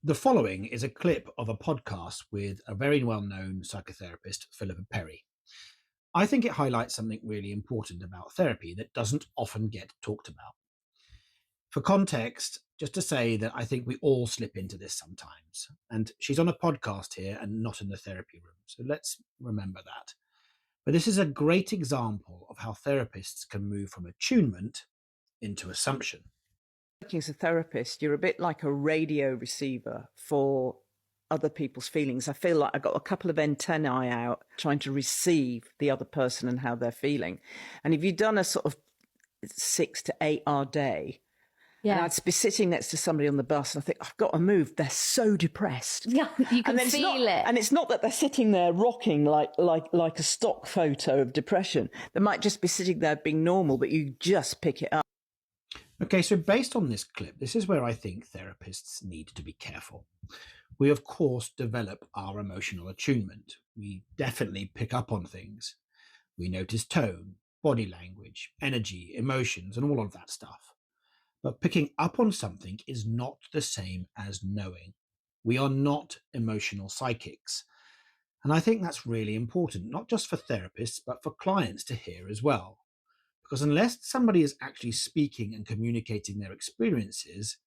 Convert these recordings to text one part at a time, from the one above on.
The following is a clip of a podcast with a very well known psychotherapist, Philippa Perry. I think it highlights something really important about therapy that doesn't often get talked about. For context, just to say that I think we all slip into this sometimes. And she's on a podcast here and not in the therapy room. So let's remember that. But this is a great example of how therapists can move from attunement into assumption. Working as a therapist, you're a bit like a radio receiver for other people's feelings. I feel like I've got a couple of antennae out trying to receive the other person and how they're feeling. And if you've done a sort of 6 to 8 hour day, and Yeah. I'd be sitting next to somebody on the bus and I think, I've got to move. They're so depressed. Yeah, you can And it's feel it. And it's not that they're sitting there rocking like a stock photo of depression. They might just be sitting there being normal, but you just pick it up. Okay, so based on this clip, this is where I think therapists need to be careful. We, of course, develop our emotional attunement. We definitely pick up on things. We notice tone, body language, energy, emotions, and all of that stuff. But picking up on something is not the same as knowing. We are not emotional psychics. And I think that's really important, not just for therapists, but for clients to hear as well. Because unless somebody is actually speaking and communicating their experiences,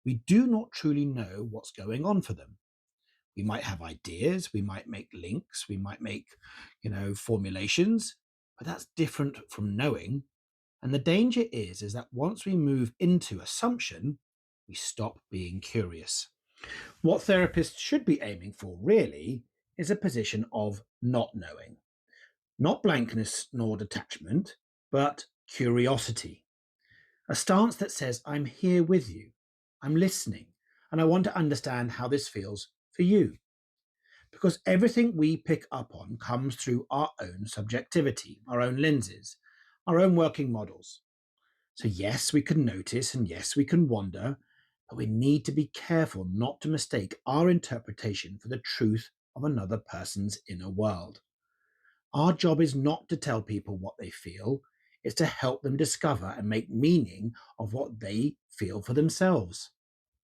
we do not truly know what's going on for them. We might have ideas, we might make links, we might make, formulations, but that's different from knowing. And the danger is that once we move into assumption, we stop being curious. What therapists should be aiming for really is a position of not knowing, not blankness nor detachment, but curiosity. A stance that says, I'm here with you, I'm listening, and I want to understand how this feels for you. Because everything we pick up on comes through our own subjectivity, our own lenses, our own working models. So, yes, we can notice and yes, we can wonder, but we need to be careful not to mistake our interpretation for the truth of another person's inner world. Our job is not to tell people what they feel, it's to help them discover and make meaning of what they feel for themselves.